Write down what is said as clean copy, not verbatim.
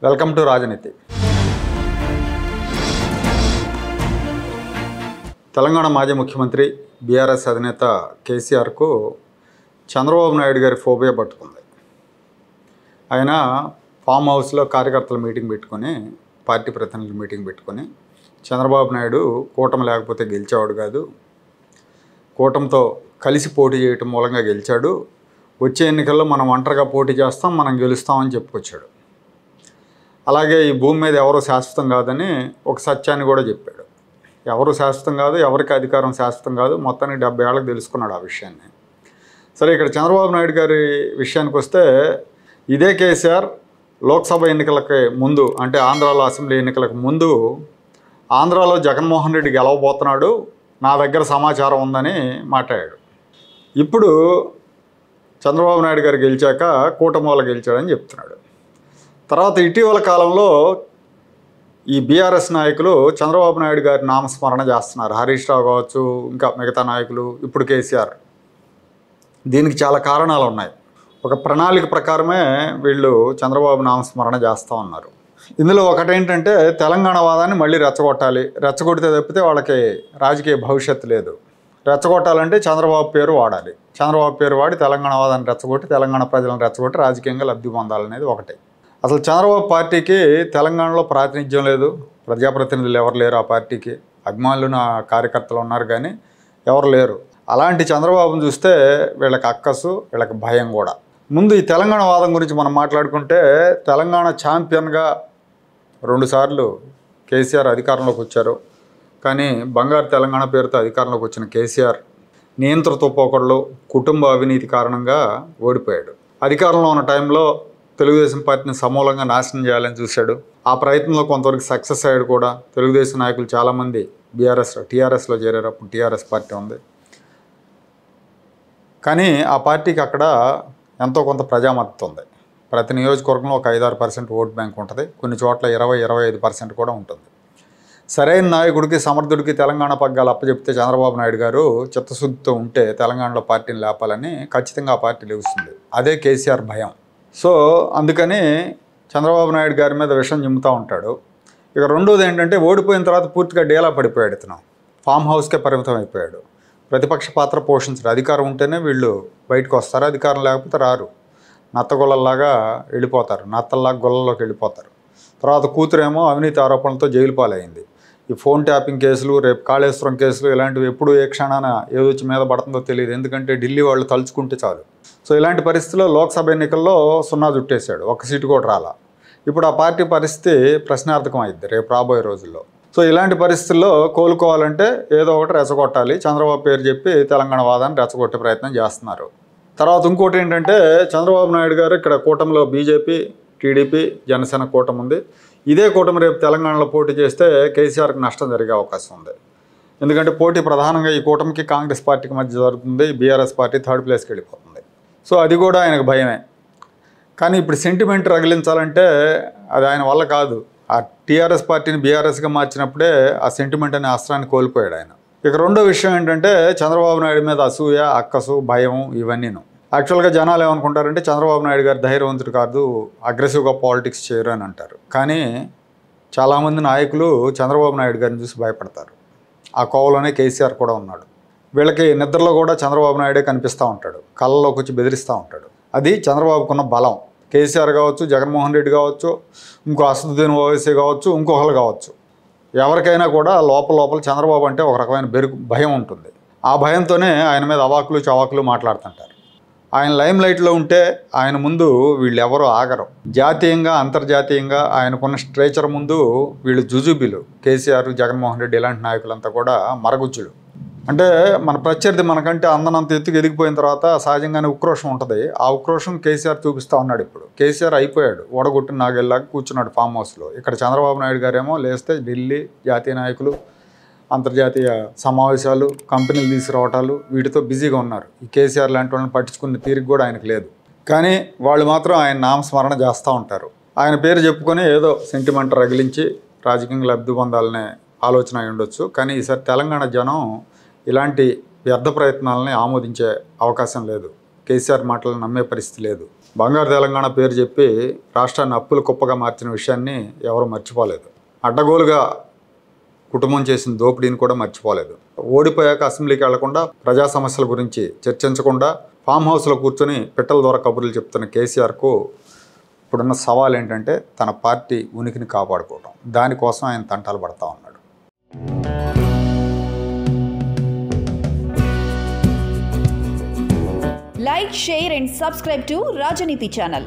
Welcome to రాజనీతి. తెలంగాణ మాజీ ముఖ్యమంత్రి బీఆర్ఎస్ అధినేత కేసీఆర్కు చంద్రబాబు నాయుడు గారి ఫోబియా పట్టుకుంది. ఆయన ఫామ్ హౌస్లో కార్యకర్తల మీటింగ్ పెట్టుకొని, పార్టీ ప్రతినిధుల మీటింగ్ పెట్టుకొని, చంద్రబాబు నాయుడు కూటమి లేకపోతే గెలిచేవాడు కాదు, కూటమితో కలిసి పోటీ చేయటం మూలంగా గెలిచాడు, వచ్చే ఎన్నికల్లో మనం ఒంటరిగా పోటీ చేస్తాం, మనం గెలుస్తామని చెప్పుకొచ్చాడు. అలాగే ఈ భూమి మీద ఎవరు శాశ్వతం కాదని ఒక సత్యాన్ని కూడా చెప్పాడు. ఎవరు శాశ్వతం కాదు, ఎవరికి అధికారం శాశ్వతం కాదు, మొత్తానికి 70 ఏళ్ళకి తెలుసుకున్నాడు ఆ విషయాన్ని. సరే, ఇక్కడ చంద్రబాబు నాయుడు గారి విషయానికి వస్తే, ఇదే కేసీఆర్ లోక్సభ ఎన్నికలకి ముందు, అంటే ఆంధ్రాలో అసెంబ్లీ ఎన్నికలకు ముందు, ఆంధ్రాలో జగన్మోహన్ రెడ్డి గెలవబోతున్నాడు, నా దగ్గర సమాచారం ఉందని మాట్లాడాడు. ఇప్పుడు చంద్రబాబు నాయుడు గారు గెలిచాక కూటమి వాళ్ళు గెలిచాడని చెప్తున్నాడు. తర్వాత ఇటీవల కాలంలో ఈ బీఆర్ఎస్ నాయకులు చంద్రబాబు నాయుడు గారి నామస్మరణ చేస్తున్నారు. హరీష్ రావు కావచ్చు, ఇంకా మిగతా నాయకులు, ఇప్పుడు కేసీఆర్. దీనికి చాలా కారణాలు ఉన్నాయి. ఒక ప్రణాళిక ప్రకారమే వీళ్ళు చంద్రబాబు నామస్మరణ చేస్తూ ఉన్నారు. ఇందులో ఒకటేంటంటే, తెలంగాణ వాదాన్ని మళ్ళీ రెచ్చగొట్టాలి. రెచ్చగొడితే తప్పితే వాళ్ళకి రాజకీయ భవిష్యత్తు లేదు. రెచ్చగొట్టాలంటే చంద్రబాబు పేరు వాడాలి. చంద్రబాబు పేరు వాడి తెలంగాణ వాదాన్ని రెచ్చగొట్టి, తెలంగాణ ప్రజలను రెచ్చగొట్టి రాజకీయంగా లబ్ధి పొందాలనేది ఒకటే. అసలు చంద్రబాబు పార్టీకి తెలంగాణలో ప్రాతినిధ్యం లేదు, ప్రజాప్రతినిధులు ఎవరు లేరు. ఆ పార్టీకి అభిమానులు, నా కార్యకర్తలు ఉన్నారు కానీ ఎవరు లేరు. అలాంటి చంద్రబాబును చూస్తే వీళ్ళకి అక్కసు, వీళ్ళకి భయం కూడా. ముందు ఈ తెలంగాణ వాదం గురించి మనం మాట్లాడుకుంటే, తెలంగాణ ఛాంపియన్గా 2 సార్లు కేసీఆర్ అధికారంలోకి వచ్చారు. కానీ బంగారు తెలంగాణ పేరుతో అధికారంలోకి వచ్చిన కేసీఆర్ నియంత్రిత పోకడలు, కుటుంబ అవినీతి కారణంగా ఓడిపోయాడు. అధికారంలో ఉన్న టైంలో తెలుగుదేశం పార్టీని సమూలంగా నాశనం చేయాలని చూశాడు. ఆ ప్రయత్నంలో కొంతవరకు సక్సెస్ అయ్యాడు కూడా. తెలుగుదేశం నాయకులు చాలామంది టీఆర్ఎస్లో చేరారు. అప్పుడు టీఆర్ఎస్ పార్టీ ఉంది. కానీ ఆ పార్టీకి అక్కడ ఎంతో కొంత ప్రజామద్దతు ఉంది. ప్రతి నియోజకవర్గంలో ఒక 5-6% ఓట్ బ్యాంక్ ఉంటుంది. కొన్ని చోట్ల 20-25% కూడా ఉంటుంది. సరైన నాయకుడికి, సమర్థుడికి తెలంగాణ పగ్గాలు అప్పచెప్తే చంద్రబాబు నాయుడు గారు చిత్తశుద్ధితో ఉంటే తెలంగాణలో పార్టీని లేపాలని ఖచ్చితంగా ఆ పార్టీ లేస్తుంది. అదే కేసీఆర్ భయం. సో అందుకని చంద్రబాబు నాయుడు గారి మీద విషం చిమ్ముతూ ఉంటాడు. ఇక రెండోది ఏంటంటే, ఓడిపోయిన తర్వాత పూర్తిగా డేలా పడిపోయాడు. ఇతను ఫామ్ హౌస్కే పరిమితం అయిపోయాడు. ప్రతిపక్ష పాత్ర పోషించడు. అధికారం ఉంటేనే వీళ్ళు బయటకు వస్తారు, అధికారం లేకపోతే రారు. నత్తగొల్లలాగా వెళ్ళిపోతారు, నత్తల్లాగా గొల్లలోకి వెళ్ళిపోతారు. తర్వాత కూతురేమో అవినీతి ఆరోపణలతో జైలు పాలైంది. ఈ ఫోన్ ట్యాపింగ్ కేసులు, రేపు కాళేశ్వరం కేసులు, ఇలాంటివి ఎప్పుడు ఏ క్షణాన ఏదొచ్చి మీద పడుతుందో తెలియదు. ఎందుకంటే ఢిల్లీ వాళ్ళు తలుచుకుంటే చాలు. సో ఇలాంటి పరిస్థితుల్లో లోక్సభ ఎన్నికల్లో 0 చుట్టేశాడు. 1 సీటు కూడా రాలా. ఇప్పుడు ఆ పార్టీ పరిస్థితి ప్రశ్నార్థకం అయింది రేపు రాబోయే రోజుల్లో. సో ఇలాంటి పరిస్థితుల్లో కోలుకోవాలంటే ఏదో ఒకటి రెచ్చగొట్టాలి. చంద్రబాబు పేరు చెప్పి తెలంగాణ వాదాన్ని రెచ్చగొట్టే ప్రయత్నం చేస్తున్నారు. తర్వాత ఇంకోటి ఏంటంటే, చంద్రబాబు నాయుడు గారు ఇక్కడ కూటమిలో బీజేపీ, టీడీపీ, జనసేన కూటమి ఉంది. ఇదే కూటమి రేపు తెలంగాణలో పోటీ చేస్తే కేసీఆర్కి నష్టం జరిగే అవకాశం ఉంది. ఎందుకంటే పోటీ ప్రధానంగా ఈ కూటమికి కాంగ్రెస్ పార్టీకి మధ్య జరుగుతుంది. బీఆర్ఎస్ పార్టీ 3rd ప్లేస్కి వెళ్ళిపోతుంది. సో అది కూడా ఆయనకు భయమే. కానీ ఇప్పుడు సెంటిమెంట్ రగిలించాలంటే అది ఆయన వల్ల కాదు. ఆ టీఆర్ఎస్ పార్టీని బీఆర్ఎస్గా మార్చినప్పుడే ఆ సెంటిమెంట్ అనే అస్త్రాన్ని కోల్పోయాడు ఆయన. ఇక రెండో విషయం ఏంటంటే, చంద్రబాబు నాయుడు మీద అసూయ, అక్కసు, భయం ఇవన్నీను. యాక్చువల్గా జనాలు ఏమనుకుంటారంటే, చంద్రబాబు నాయుడు గారు ధైర్యవంతుడు కాదు, అగ్రెసివ్గా పాలిటిక్స్ చేయరు అని అంటారు. కానీ చాలామంది నాయకులు చంద్రబాబు నాయుడు గారిని చూసి భయపడతారు. ఆ కోవలోనే కేసీఆర్ కూడా ఉన్నాడు. వీళ్ళకి నిద్రలో కూడా చంద్రబాబు నాయుడే కనిపిస్తూ ఉంటాడు, కళ్ళలోకి వచ్చి బెదిరిస్తూ ఉంటాడు. అది చంద్రబాబుకున్న బలం. కేసీఆర్ కావచ్చు, జగన్మోహన్ రెడ్డి కావచ్చు, ఇంకో అసదుద్దీన్ ఓవైసీ కావచ్చు, ఇంకొకరు కావచ్చు, ఎవరికైనా కూడా లోపల చంద్రబాబు అంటే ఒక రకమైన భయం ఉంటుంది. ఆ భయంతోనే ఆయన మీద అవాకులు చవాకులు మాట్లాడుతుంటారు. ఆయన లైమ్ లైట్లో ఉంటే ఆయన ముందు వీళ్ళు ఎవరో ఆగరు. జాతీయంగా, అంతర్జాతీయంగా ఆయనకున్న స్ట్రేచర్ ముందు వీళ్ళు జుజుబీలు. కేసీఆర్, జగన్మోహన్ రెడ్డి ఇలాంటి నాయకులంతా కూడా మరగుజ్జులు. అంటే మన ప్రత్యర్థి మనకంటే అందనంత ఎత్తుకు ఎదిగిపోయిన తర్వాత సహజంగానే ఉక్రోషం ఉంటుంది. ఆ ఉక్రోషం కేసీఆర్ చూపిస్తూ ఉన్నాడు. ఇప్పుడు కేసీఆర్ అయిపోయాడు, ఓడగొట్టిన నాగేళ్ళలాగా కూర్చున్నాడు ఫామ్ హౌస్లో. ఇక్కడ చంద్రబాబు నాయుడు గారేమో లేస్తే ఢిల్లీ, జాతీయ నాయకులు, అంతర్జాతీయ సమావేశాలు, కంపెనీలు తీసుకురావటాలు, వీటితో బిజీగా ఉన్నారు. ఈ కేసీఆర్ లాంటి వాళ్ళని పట్టించుకునే తీరిక కూడా ఆయనకు లేదు. కానీ వాళ్ళు మాత్రం ఆయన నామస్మరణ చేస్తూ ఉంటారు. ఆయన పేరు చెప్పుకొని ఏదో సెంటిమెంట్ రగిలించి రాజకీయంగా లబ్ధి పొందాలనే ఆలోచన అయి ఉండొచ్చు. కానీ ఈసారి తెలంగాణ జనం ఇలాంటి వ్యర్థ ప్రయత్నాలని ఆమోదించే అవకాశం లేదు. కేసీఆర్ మాటలను నమ్మే పరిస్థితి లేదు. బంగారు తెలంగాణ పేరు చెప్పి రాష్ట్రాన్ని అప్పుల కుప్పగా మార్చిన విషయాన్ని ఎవరు మర్చిపోలేదు. అడ్డగోలుగా కుటుంబం చేసిన దోపిడీని కూడా మర్చిపోలేదు. ఓడిపోయాక అసెంబ్లీకి వెళ్లకుండా, ప్రజా సమస్యల గురించి చర్చించకుండా ఫామ్ హౌస్లో కూర్చొని పిట్టల ద్వారా కబుర్లు చెప్తున్న కేసీఆర్కు ఇప్పుడున్న సవాల్ ఏంటంటే తన పార్టీ ఉనికిని కాపాడుకోవడం. దానికోసం ఆయన తంటాలు పడతా ఉన్నాడు. Like, share and subscribe to Rajaniti channel.